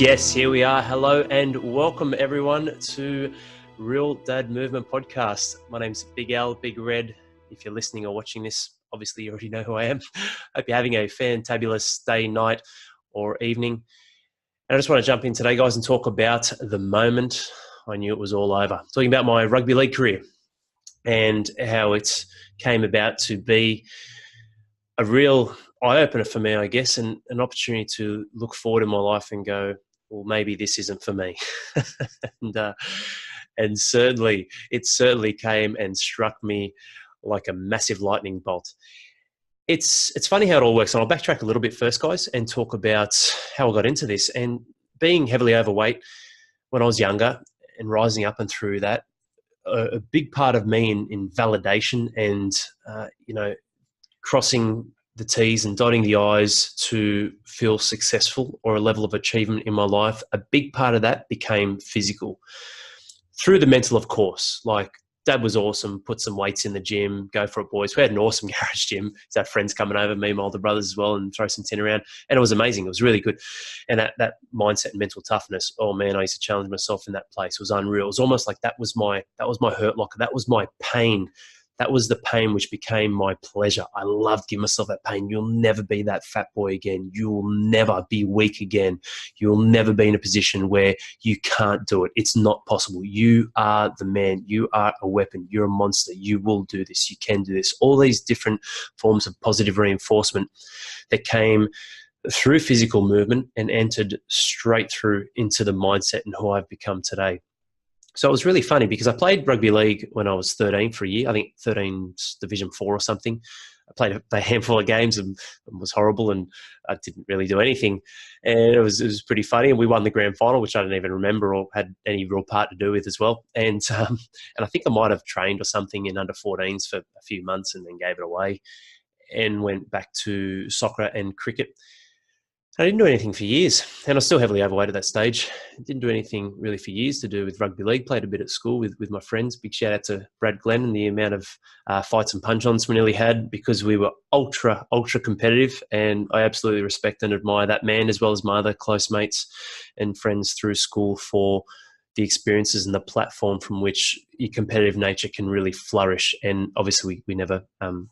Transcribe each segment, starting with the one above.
Yes, here we are. Hello and welcome everyone to Real Dad Movement Podcast. My name's Big Al, Big Red. If you're listening or watching this, obviously you already know who I am. Hope you're having a fantabulous day, night or evening. And I just want to jump in today, guys, and talk about the moment I knew it was all over. Talking about my rugby league career and how it came about to be a real eye-opener for me, I guess, and an opportunity to look forward in my life and go, well, maybe this isn't for me. and certainly, it certainly came and struck me like a massive lightning bolt. It's funny how it all works. And I'll backtrack a little bit first, guys, and talk about how I got into this. And being heavily overweight when I was younger and rising up and through that, a big part of me in validation and, crossing the T's and dotting the I's to feel successful or a level of achievement in my life, a big part of that became physical. Through the mental, of course. Like, Dad was awesome, put some weights in the gym, go for it, boys. We had an awesome garage gym. So had friends coming over, me and my older brothers as well, and throw some tin around. And it was amazing. It was really good. And that mindset and mental toughness, oh man, I used to challenge myself in that place. It was unreal. It was almost like that was my hurt locker. That was my pain. That was the pain which became my pleasure. I loved giving myself that pain. You'll never be that fat boy again. You will never be weak again. You'll never be in a position where you can't do it. It's not possible. You are the man. You are a weapon. You're a monster. You will do this. You can do this. All these different forms of positive reinforcement that came through physical movement and entered straight through into the mindset and who I've become today. So it was really funny because I played rugby league when I was 13 for a year. I think 13 Division 4 or something. I played a handful of games and was horrible, and I didn't really do anything. And it was pretty funny. And we won the grand final, which I don't even remember or had any real part to do with as well. And I think I might have trained or something in under 14s for a few months and then gave it away and went back to soccer and cricket. I didn't do anything for years, and I was still heavily overweight at that stage. Didn't do anything really for years to do with rugby league. Played a bit at school with my friends. Big shout out to Brad Glenn and the amount of fights and punch-ons we nearly had because we were ultra competitive, and I absolutely respect and admire that man as well as my other close mates and friends through school for the experiences and the platform from which your competitive nature can really flourish. And obviously we never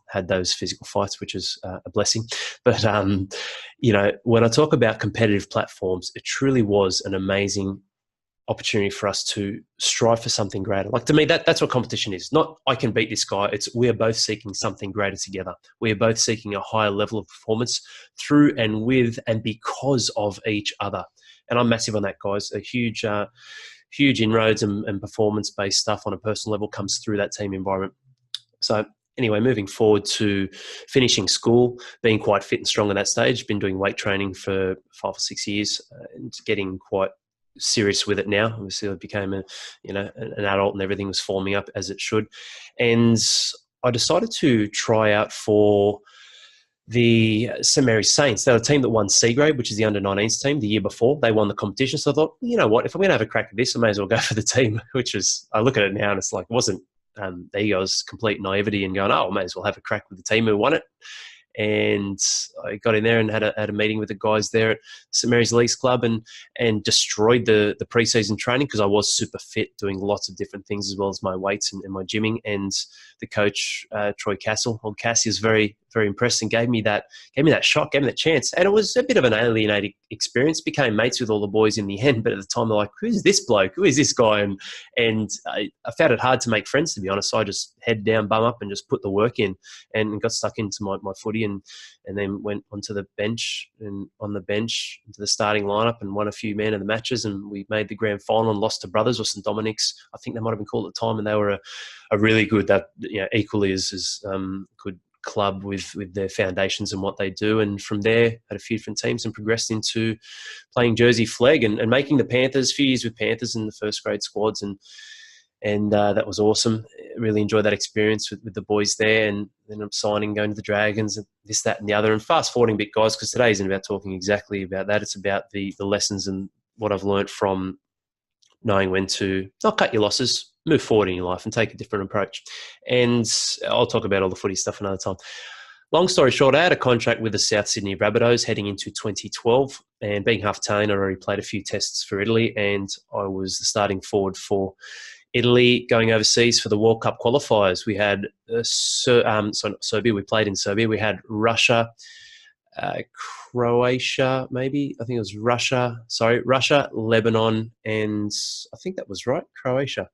had those physical fights, which is a blessing. But, when I talk about competitive platforms, it truly was an amazing opportunity for us to strive for something greater. Like, to me, that's what competition is. Not I can beat this guy. It's we are both seeking something greater together. We are both seeking a higher level of performance through and with and because of each other. And I'm massive on that, guys. A huge inroads and performance-based stuff on a personal level comes through that team environment. So anyway, moving forward to finishing school, being quite fit and strong at that stage, been doing weight training for 5 or 6 years and getting quite serious with it now. Obviously I became an adult and everything was forming up as it should. And I decided to try out for the St Mary's Saints. They're a team that won C grade, which is the under-19s team, the year before. They won the competition. So I thought, well, you know what, if I'm going to have a crack at this, I may as well go for the team, which is, I look at it now and it's like, it wasn't, there you go, it was complete naivety and going, I may as well have a crack with the team who won it. And I got in there and had a meeting with the guys there at St Mary's Leagues Club and destroyed the pre-season training because I was super fit, doing lots of different things as well as my weights and my gymming. And the coach, Troy Castle, old Cassie, is very, very impressed and gave me that shot, gave me that chance. And it was a bit of an alienating experience. Became mates with all the boys in the end, but at the time they're like, who's this bloke? Who is this guy? And I found it hard to make friends, to be honest. So I just head down, bum up, and just put the work in and got stuck into my footy and then went onto the bench and on the bench into the starting lineup and won a few man of the matches, and we made the grand final and lost to Brothers or St Dominics, I think they might have been called at the time, and they were a really good, equally as good club with their foundations and what they do. And from there had a few different teams and progressed into playing Jersey Flegg and making the Panthers, a few years with Panthers in the first grade squads, and that was awesome. Really enjoyed that experience with the boys there, and then I'm signing, going to the Dragons and this, that and the other. And fast forwarding a bit, guys, because today isn't about talking exactly about that. It's about the lessons and what I've learned from knowing when to not cut your losses, move forward in your life and take a different approach. And I'll talk about all the footy stuff another time. Long story short, I had a contract with the South Sydney Rabbitohs heading into 2012, and being half Italian, I already played a few tests for Italy, and I was the starting forward for Italy going overseas for the World Cup qualifiers. We had not Serbia. We played in Serbia. We had Russia, Croatia, maybe. I think it was Russia. Sorry, Russia, Lebanon, and I think that was right, Croatia.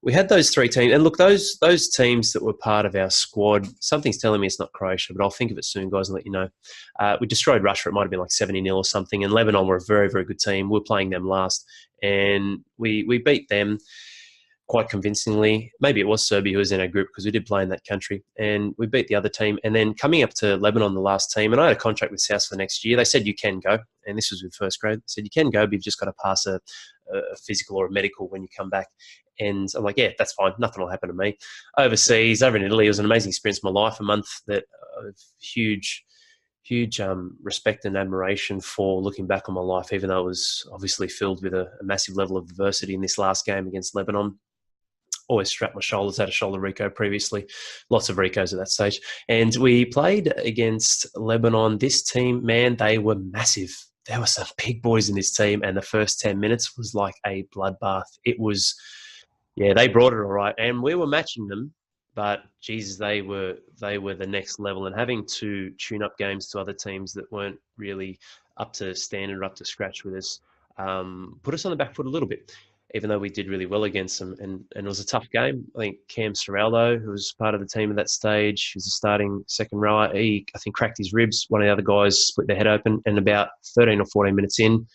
We had those three teams, and look, those teams that were part of our squad. Something's telling me it's not Croatia, but I'll think of it soon, guys, and let you know. We destroyed Russia. It might have been like 70-0 or something. And Lebanon were a very, very good team. We were playing them last, and we beat them quite convincingly. Maybe it was Serbia who was in our group because we did play in that country, and we beat the other team. And then coming up to Lebanon, the last team, and I had a contract with South for the next year. They said you can go, and this was with first grade. They said you can go, but you've just got to pass a physical or a medical when you come back. And I'm like, yeah, that's fine. Nothing will happen to me. Overseas, over in Italy, it was an amazing experience of my life. A month that of huge respect and admiration for, looking back on my life, even though it was obviously filled with a massive level of adversity in this last game against Lebanon. Always strapped my shoulders, had a shoulder Rico previously, lots of Ricos at that stage. And we played against Lebanon. This team, man, they were massive. There were some big boys in this team, and the first 10 minutes was like a bloodbath. It was, yeah, they brought it all right, and we were matching them, but Jesus, they were the next level. And having to tune up games to other teams that weren't really up to standard, up to scratch with us, put us on the back foot a little bit, even though we did really well against them. And it was a tough game. I think Cam Serraldo, who was part of the team at that stage, who's a starting second rower, he, I think, cracked his ribs. One of the other guys split their head open, and about 13 or 14 minutes in,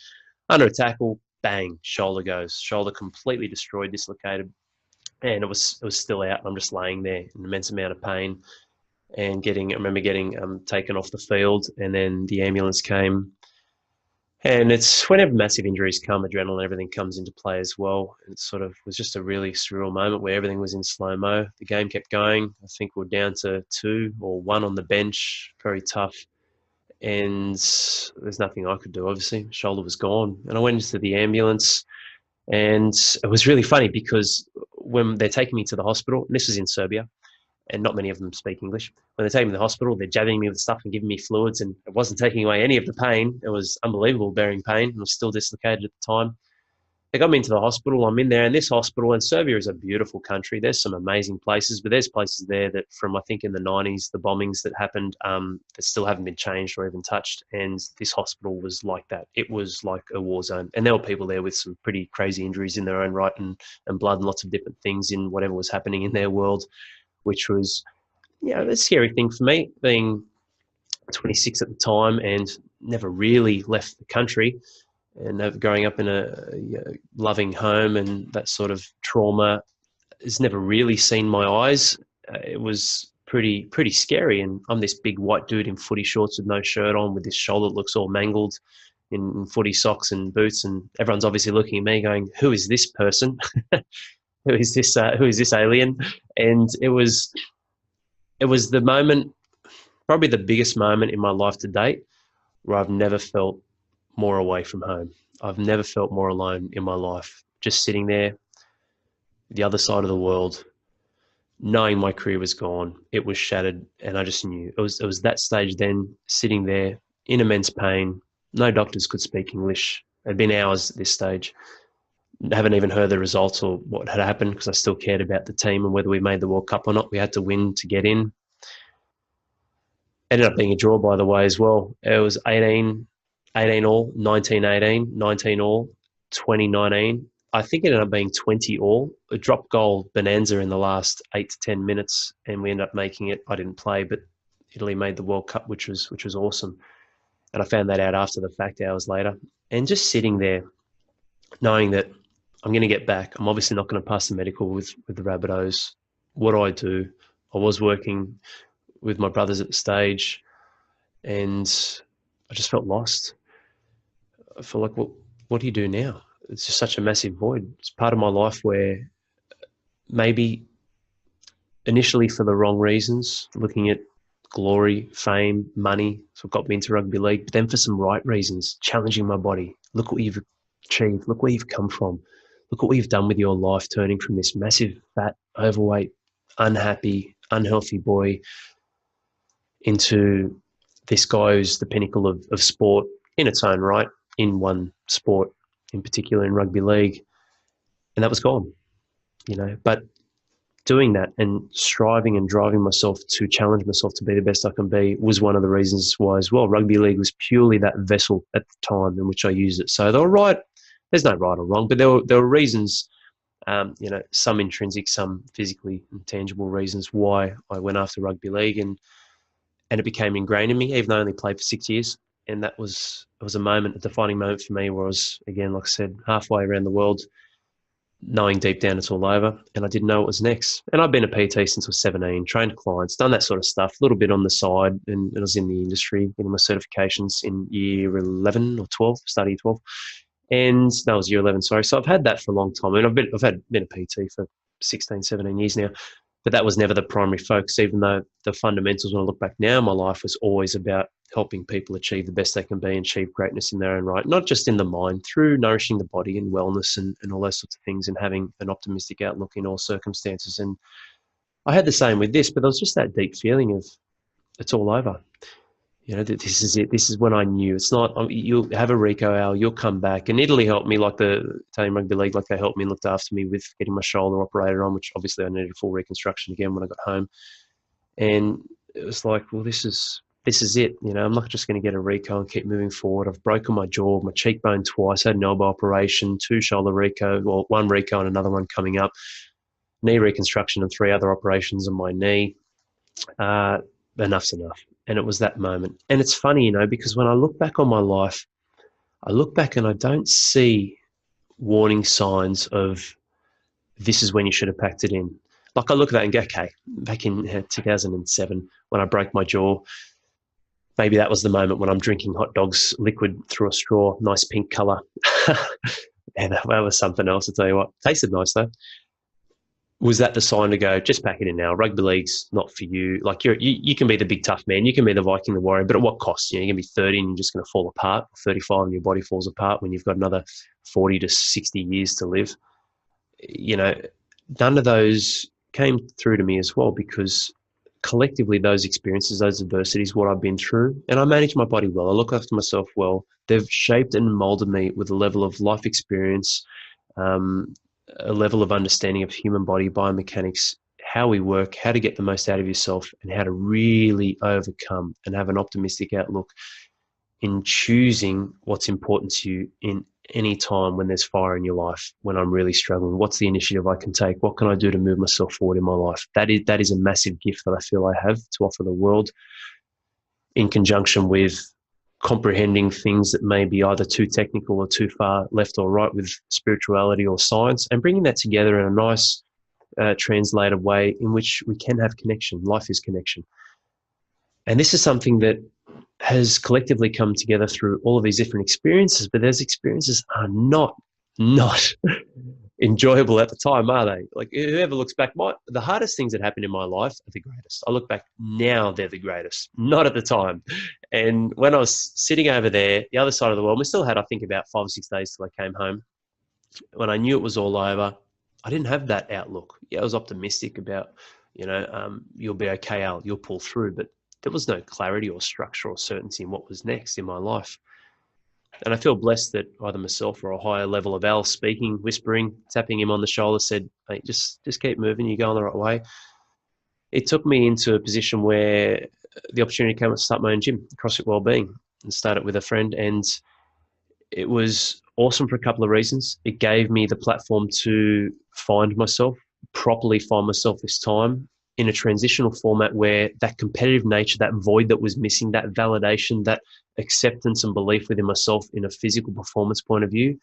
under a tackle, bang, shoulder goes. Shoulder completely destroyed, dislocated. And it was still out. I'm just laying there in an immense amount of pain, and I remember getting taken off the field, and then the ambulance came. And it's whenever massive injuries come, adrenaline and everything comes into play as well. It sort of was just a really surreal moment where everything was in slow-mo. The game kept going. I think we're down to 2 or 1 on the bench, very tough. And there's nothing I could do, obviously. Shoulder was gone. And I went into the ambulance, and it was really funny because when they're taking me to the hospital, and this was in Serbia, and not many of them speak English. When they're taking me to the hospital, they're jabbing me with stuff and giving me fluids, and it wasn't taking away any of the pain. It was unbelievable bearing pain. It was still dislocated at the time. They got me into the hospital. I'm in there, and this hospital, and Serbia is a beautiful country. There's some amazing places, but there's places there that from, I think, in the 90s, the bombings that happened that still haven't been changed or even touched. And this hospital was like that. It was like a war zone. And there were people there with some pretty crazy injuries in their own right, and blood and lots of different things in whatever was happening in their world, which was, a scary thing for me, being 26 at the time and never really left the country, and growing up in a loving home, and that sort of trauma has never really seen my eyes. It was pretty scary. And I'm this big white dude in footy shorts with no shirt on, with this shoulder that looks all mangled, in footy socks and boots, and everyone's obviously looking at me going, who is this person? Who is this alien? And it was the moment, probably the biggest moment in my life to date, where I've never felt more away from home. I've never felt more alone in my life. Just sitting there, the other side of the world, knowing my career was gone, it was shattered, and I just knew. It was that stage then, sitting there in immense pain. No doctors could speak English. It'd been hours at this stage. Haven't even heard the results or what had happened, because I still cared about the team and whether we made the World Cup or not. We had to win to get in. Ended up being a draw, by the way, as well. It was 18 all, 19-18, 19 all, 20-19. I think it ended up being 20 all. A drop goal bonanza in the last 8 to 10 minutes, and we ended up making it. I didn't play, but Italy made the World Cup, which was awesome. And I found that out after the fact, hours later. And just sitting there, knowing that I'm going to get back. I'm obviously not going to pass the medical with the Rabbitohs. What do? I was working with my brothers at the stage, and I just felt lost. I felt like, what do you do now? It's just such a massive void. It's part of my life where maybe initially for the wrong reasons, looking at glory, fame, money, so it got me into rugby league, but then for some right reasons, challenging my body. Look what you've achieved. Look where you've come from. Look what you've done with your life, turning from this massive, fat, overweight, unhappy, unhealthy boy into this guy who's the pinnacle of sport in its own right, in one sport in particular, in rugby league. And that was gone, But doing that and striving and driving myself to challenge myself to be the best I can be was one of the reasons why as well. Rugby league was purely that vessel at the time in which I used it. So they were right. There's no right or wrong, but there were reasons, some intrinsic, some physically intangible reasons why I went after rugby league, and it became ingrained in me, even though I only played for 6 years. And it was a moment, a defining moment for me, where I was, again, like I said, halfway around the world, knowing deep down it's all over, and I didn't know what was next. And I've been a PT since I was 17, trained clients, done that sort of stuff, a little bit on the side, and I was in the industry, getting my certifications in year 11 or 12, starting 12. And that was year 11, sorry. So I've had that for a long time. And I've been a PT for 16, 17 years now. But that was never the primary focus, even though the fundamentals, when I look back now, my life was always about helping people achieve the best they can be and achieve greatness in their own right, not just in the mind, through nourishing the body and wellness and all those sorts of things, and having an optimistic outlook in all circumstances. And I had the same with this, but there was just that deep feeling of it's all over. This is it. This is when I knew. It's not, you'll have a Rico hour, you'll come back. And Italy helped me, like the Italian Rugby League, like they helped me and looked after me with getting my shoulder operated on, which obviously I needed a full reconstruction again when I got home. And it was like, well, this is it. I'm not just going to get a Rico and keep moving forward. I've broken my jaw, my cheekbone twice, had an elbow operation, 2 shoulder Rico, well, 1 Rico and another one coming up, knee reconstruction and 3 other operations on my knee. Enough's enough. And it was that moment. And it's funny, because when I look back on my life, I look back and I don't see warning signs of this is when you should have packed it in. Like I look at that and go, okay, back in 2007 when I broke my jaw, maybe that was the moment when I'm drinking hot dogs liquid through a straw, nice pink colour. And that was something else, I'll tell you what. Tasted nice though. Was that the sign to go, just pack it in now? Rugby league's not for you. Like you can be the big tough man, you can be the Viking, the warrior, but at what cost? You're going to be 30 and you're just going to fall apart, 35 and your body falls apart when you've got another 40 to 60 years to live. None of those came through to me as well, because collectively those experiences, those adversities, what I've been through, and I manage my body well, I look after myself well, they've shaped and molded me with a level of life experience, a level of understanding of human body biomechanics, how we work, how to get the most out of yourself, and how to really overcome and have an optimistic outlook in choosing what's important to you in any time when there's fire in your life, when I'm really struggling. What's the initiative I can take? What can I do to move myself forward in my life? That is a massive gift that I feel I have to offer the world, in conjunction with comprehending things that may be either too technical or too far left or right with spirituality or science, and bringing that together in a nice translated way in which we can have connection. Life is connection. And this is something that has collectively come together through all of these different experiences, but those experiences are not enjoyable at the time, are they? Like, whoever looks back, the hardest things that happened in my life are the greatest. I look back now, they're the greatest, not at the time. And when I was sitting over there, the other side of the world, we still had, I think, about 5 or 6 days till I came home. When I knew it was all over, I didn't have that outlook. Yeah, I was optimistic about, you'll be okay, Al, you'll pull through. But there was no clarity or structure or certainty in what was next in my life. And I feel blessed that either myself or a higher level of Al speaking, whispering, tapping him on the shoulder, said, hey, just keep moving, you're going the right way. It took me into a position where the opportunity came to start my own gym, CrossFit Wellbeing, and start it with a friend. And it was awesome for a couple of reasons. It gave me the platform to find myself, properly find myself this time, in a transitional format where that competitive nature, that void that was missing, that validation, that acceptance and belief within myself in a physical performance point of view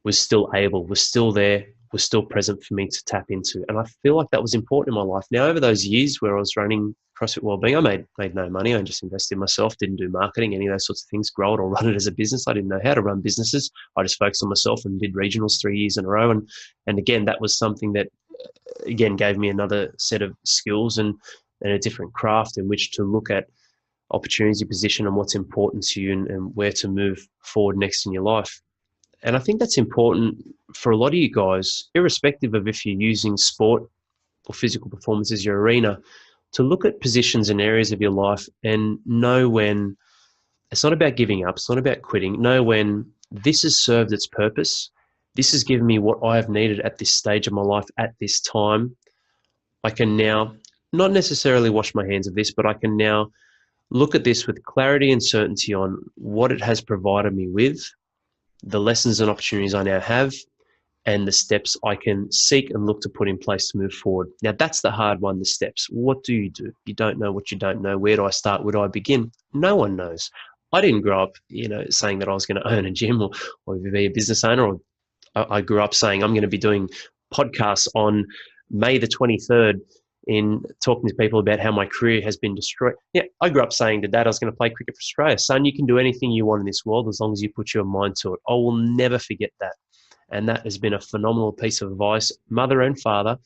was still there, was still present for me to tap into. And I feel like that was important in my life. Now, over those years where I was running CrossFit Wellbeing, I made no money. I just invested in myself, didn't do marketing, any of those sorts of things, grow it or run it as a business. I didn't know how to run businesses. I just focused on myself and did regionals 3 years in a row. And again, that was something that, again, gave me another set of skills and a different craft in which to look at opportunity position and what's important to you and where to move forward next in your life. And I think that's important for a lot of you guys, irrespective of if you're using sport or physical performance as your arena. to look at positions and areas of your life and know when it's not about giving up, it's not about quitting. Know when this has served its purpose. This has given me what I have needed at this stage of my life at this time. I can now not necessarily wash my hands of this, but I can now look at this with clarity and certainty on what it has provided me with, the lessons and opportunities I now have, and the steps I can seek and look to put in place to move forward. Now, that's the hard one, the steps. What do? You don't know what you don't know. Where do I start? Where do I begin? No one knows. I didn't grow up, saying that I was going to own a gym or be a business owner. Or I grew up saying I'm going to be doing podcasts on May the 23rd in talking to people about how my career has been destroyed. Yeah, I grew up saying to Dad I was going to play cricket for Australia. Son, you can do anything you want in this world as long as you put your mind to it. I will never forget that. And that has been a phenomenal piece of advice, mother and father,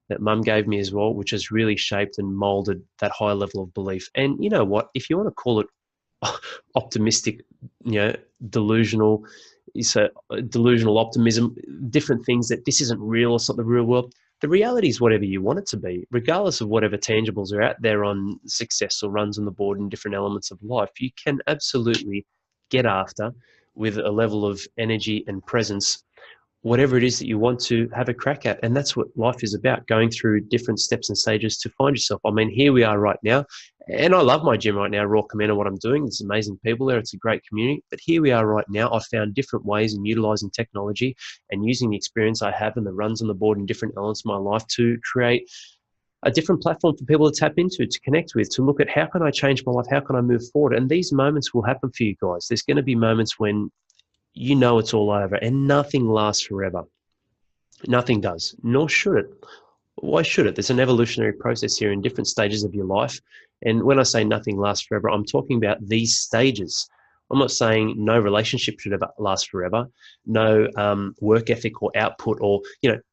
that Mum gave me as well, which has really shaped and molded that high level of belief. And you know what? If you want to call it optimistic, delusional, delusional optimism, different things that this isn't real, it's not the real world. The reality is whatever you want it to be, regardless of whatever tangibles are out there on success or runs on the board in different elements of life. You can absolutely get after with a level of energy and presence whatever it is that you want to have a crack at. And that's what life is about, going through different steps and stages to find yourself. I mean, here we are right now, and I love my gym right now, Raw Commander, what I'm doing. There's amazing people there. It's a great community. But here we are right now. I've found different ways in utilizing technology and using the experience I have and the runs on the board in different elements of my life to create a different platform for people to tap into, to connect with, to look at how can I change my life? How can I move forward? And these moments will happen for you guys. There's going to be moments when you know it's all over, and nothing lasts forever. Nothing does, nor should it. Why should it? There's an evolutionary process here in different stages of your life. And when I say nothing lasts forever, I'm talking about these stages. I'm not saying no relationship should ever last forever, no work ethic or output or,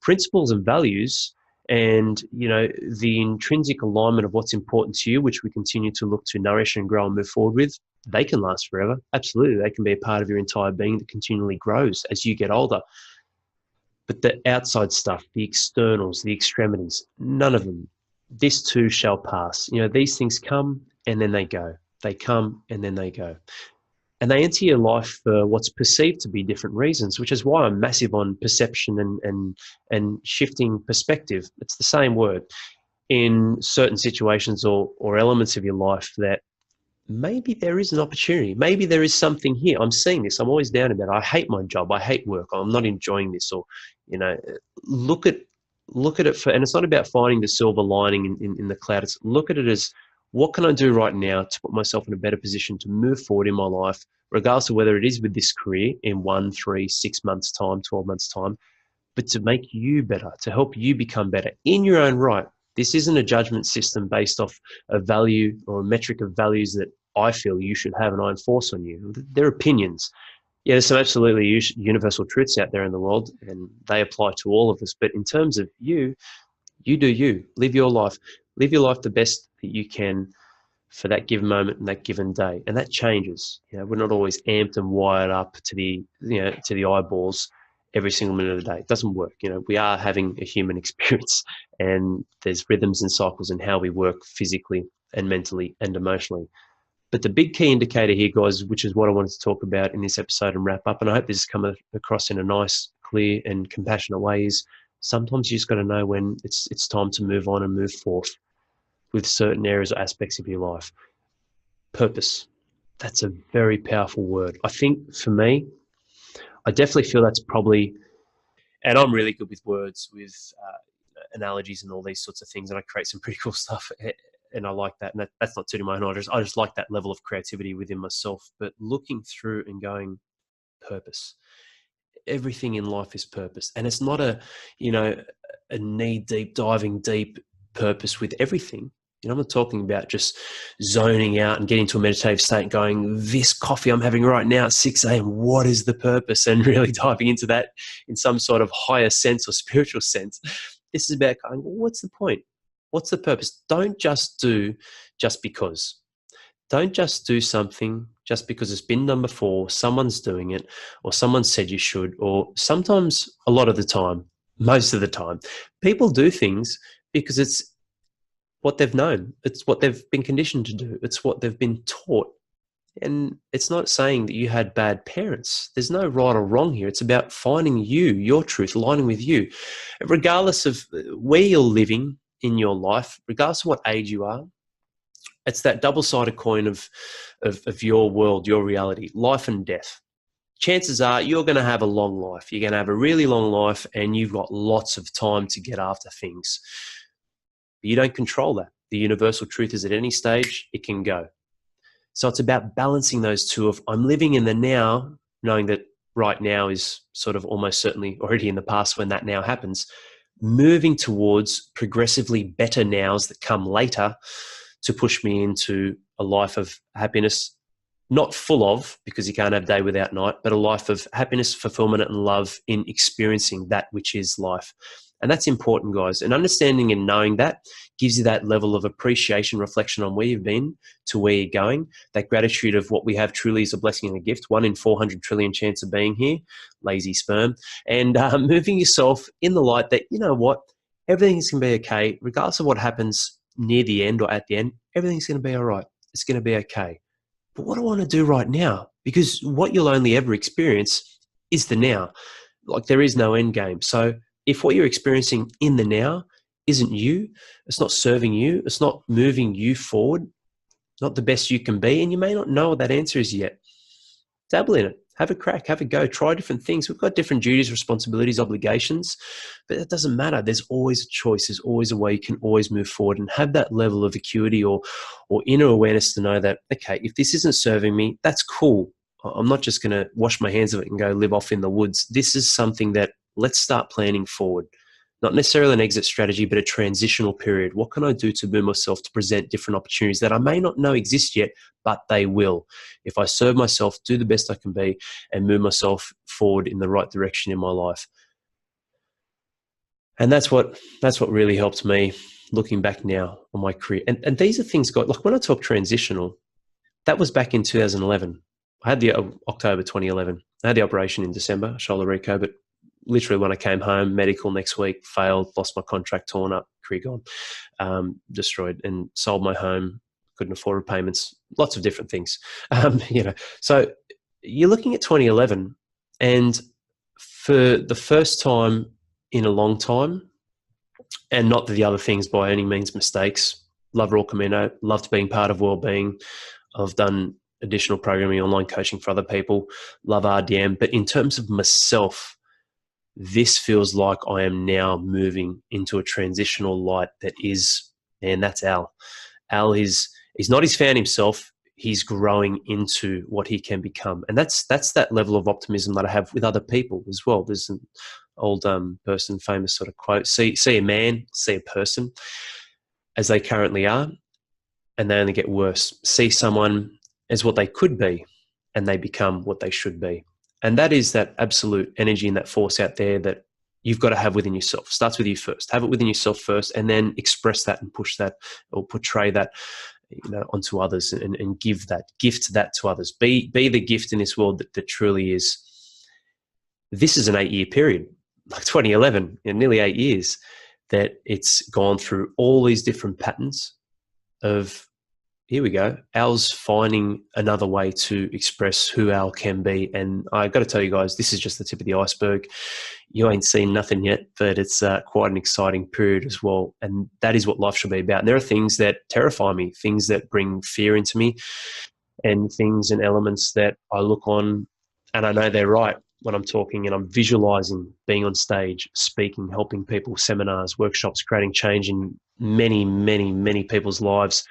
principles and values and, the intrinsic alignment of what's important to you, which we continue to look to nourish and grow and move forward with. They can last forever. Absolutely. They can be a part of your entire being that continually grows as you get older. But the outside stuff, the externals, the extremities, none of them, this too shall pass. These things come and then they go. They come and then they go. And they enter your life for what's perceived to be different reasons, which is why I'm massive on perception and shifting perspective. It's the same word in certain situations or elements of your life that maybe there is an opportunity. Maybe there is something here. I'm seeing this. I'm always down about it. I hate my job. I hate work. I'm not enjoying this. Or, look at it and it's not about finding the silver lining in the cloud. It's look at it as what can I do right now to put myself in a better position to move forward in my life, regardless of whether it is with this career in 1, 3, 6 months time, 12 months time, but to make you better, to help you become better in your own right. This isn't a judgment system based off a value or a metric of values that I feel you should have and I enforce on you. They're opinions. Yeah, there's some absolutely universal truths out there in the world and they apply to all of us. But in terms of you do you. Live your life. Live your life the best that you can for that given moment and that given day. And that changes. We're not always amped and wired up to the eyeballs every single minute of the day. It doesn't work. We are having a human experience and there's rhythms and cycles in how we work physically and mentally and emotionally. But the big key indicator here, guys, which is what I wanted to talk about in this episode and wrap up, and I hope this has come across in a nice, clear and compassionate way, is sometimes you just got to know when it's time to move on and move forth with certain areas or aspects of your life. Purpose. That's a very powerful word. I think for me, I definitely feel that's probably, and I'm really good with words, with analogies and all these sorts of things, and I create some pretty cool stuff, and I like that. And that's not tooting my own horn. I just like that level of creativity within myself. But looking through and going, purpose. Everything in life is purpose, and it's not a knee-deep, diving deep purpose with everything. I'm not talking about just zoning out and getting to a meditative state and going, this coffee I'm having right now at 6 a.m., what is the purpose? And really diving into that in some sort of higher sense or spiritual sense. This is about going, well, what's the point? What's the purpose? Don't just do just because. Don't just do something just because it's been done before, someone's doing it, or someone said you should, or sometimes, a lot of the time, most of the time, people do things because it's what they've known. It's what they've been conditioned to do. It's what they've been taught. And it's not saying that you had bad parents. There's no right or wrong here. It's about finding you, your truth, aligning with you. Regardless of where you're living in your life, regardless of what age you are, it's that double-sided coin of your world, your reality, life and death. Chances are you're going to have a long life. You're going to have a really long life, and you've got lots of time to get after things. But you don't control that. The universal truth is at any stage, it can go. So it's about balancing those two of I'm living in the now, knowing that right now is sort of almost certainly already in the past when that now happens, moving towards progressively better nows that come later to push me into a life of happiness, not full of, because you can't have day without night, but a life of happiness, fulfillment, and love in experiencing that which is life. And that's important, guys. And understanding and knowing that gives you that level of appreciation, reflection on where you've been to where you're going. That gratitude of what we have truly is a blessing and a gift. 1 in 400 trillion chance of being here, lazy sperm. And moving yourself in the light that, you know what, everything's going to be okay. Regardless of what happens near the end or at the end, everything's going to be all right. It's going to be okay. But what do I want to do right now? Because what you'll only ever experience is the now. Like, there is no end game. So if what you're experiencing in the now isn't you, it's not serving you, it's not moving you forward, not the best you can be, and you may not know what that answer is yet, dabble in it. Have a crack, have a go, try different things. We've got different duties, responsibilities, obligations, but that doesn't matter. There's always a choice. There's always a way you can always move forward and have that level of acuity or inner awareness to know that, okay, if this isn't serving me, that's cool. I'm not just going to wash my hands of it and go live off in the woods. This is something that let's start planning forward. Not necessarily an exit strategy, but a transitional period. What can I do to move myself to present different opportunities that I may not know exist yet, but they will? If I serve myself, do the best I can be, and move myself forward in the right direction in my life. And that's what really helped me looking back now on my career. And these are things, God, like when I talk transitional, that was back in 2011. I had the October 2011. I had the operation in December, shoulder reco, but literally when I came home, medical next week, failed, lost my contract, torn up, career gone, destroyed, and sold my home, couldn't afford repayments, lots of different things. So you're looking at 2011, and for the first time in a long time, and not that the other things by any means mistakes, love Raw Camino, loved being part of Wellbeing. I've done additional programming, online coaching for other people, love RDM, but in terms of myself, this feels like I am now moving into a transitional light that is, and that's Al. Al he's not his found himself. He's growing into what he can become. And that's that level of optimism that I have with other people as well. There's an old person, famous sort of quote, see a man, see a person as they currently are, and they only get worse. See someone as what they could be, and they become what they should be. And that is that absolute energy and that force out there that you've got to have within yourself. Starts with you first. Have it within yourself first, and then express that and push that or portray that, onto others and give that, gift that to others. Be the gift in this world that truly is. This is an 8-year period, like 2011, nearly 8 years, that it's gone through all these different patterns of, here we go, Al's finding another way to express who Al can be. And I got to tell you guys, this is just the tip of the iceberg. You ain't seen nothing yet, but it's quite an exciting period as well. And that is what life should be about. And there are things that terrify me, things that bring fear into me, and things and elements that I look on and I know they're right when I'm talking and I'm visualizing being on stage, speaking, helping people, seminars, workshops, creating change in many, many, many people's lives,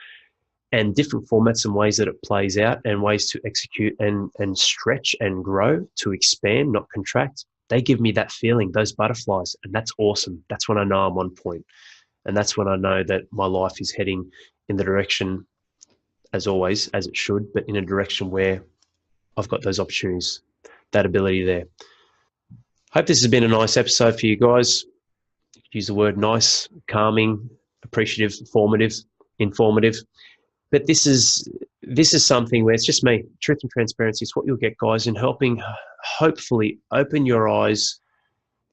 and different formats and ways that it plays out and ways to execute and stretch and grow, to expand, not contract. They give me that feeling, those butterflies, and that's awesome. That's when I know I'm on point. And that's when I know that my life is heading in the direction, as always, as it should, but in a direction where I've got those opportunities, that ability there. Hope this has been a nice episode for you guys. Use the word nice, calming, appreciative, formative, informative. But this is something where it's just me, truth and transparency. It's what you'll get, guys, in helping hopefully open your eyes,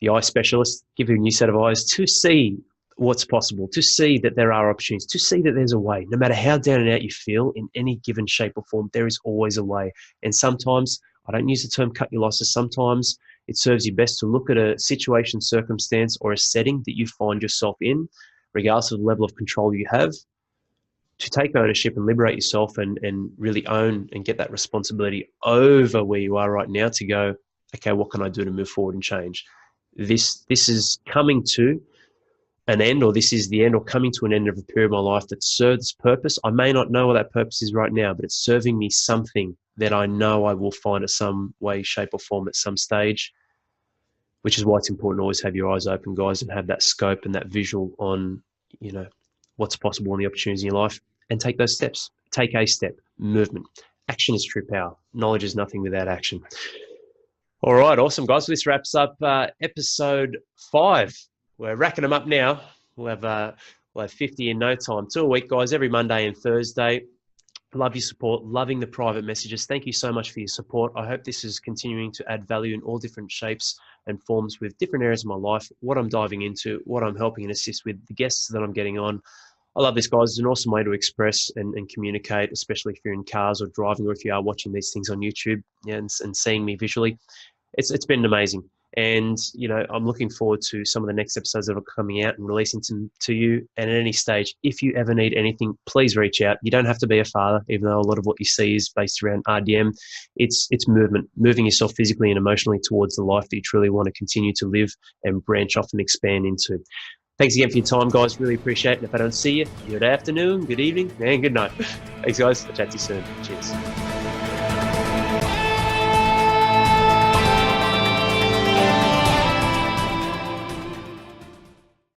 the eye specialist, give you a new set of eyes to see what's possible, to see that there are opportunities, to see that there's a way. No matter how down and out you feel in any given shape or form, there is always a way. And sometimes, I don't use the term cut your losses, sometimes it serves you best to look at a situation, circumstance, or a setting that you find yourself in, regardless of the level of control you have, to take ownership and liberate yourself and really own and get that responsibility over where you are right now to go, okay, what can I do to move forward and change? This is coming to an end, or this is the end, or coming to an end of a period of my life that serves its purpose. I may not know what that purpose is right now, but it's serving me something that I know I will find at some way, shape, or form at some stage, which is why it's important to always have your eyes open, guys, and have that scope and that visual on, what's possible and the opportunities in your life, and take those steps. Take a step. Movement. Action is true power. Knowledge is nothing without action. All right, awesome, guys. So this wraps up episode 5. We're racking them up now. We'll have 50 in no time. 2 a week, guys, every Monday and Thursday. Love your support. Loving the private messages. Thank you so much for your support. I hope this is continuing to add value in all different shapes and forms with different areas of my life, what I'm diving into, what I'm helping and assist with, the guests that I'm getting on. I love this, guys. It's an awesome way to express and communicate, especially if you're in cars or driving, or if you are watching these things on YouTube and seeing me visually. It's been amazing. And, I'm looking forward to some of the next episodes that are coming out and releasing to you. And at any stage, if you ever need anything, please reach out. You don't have to be a father, even though a lot of what you see is based around RDM. It's movement, moving yourself physically and emotionally towards the life that you truly want to continue to live and branch off and expand into. Thanks again for your time, guys. Really appreciate it. And if I don't see you, good afternoon, good evening, and good night. Thanks, guys. I'll chat to you soon. Cheers.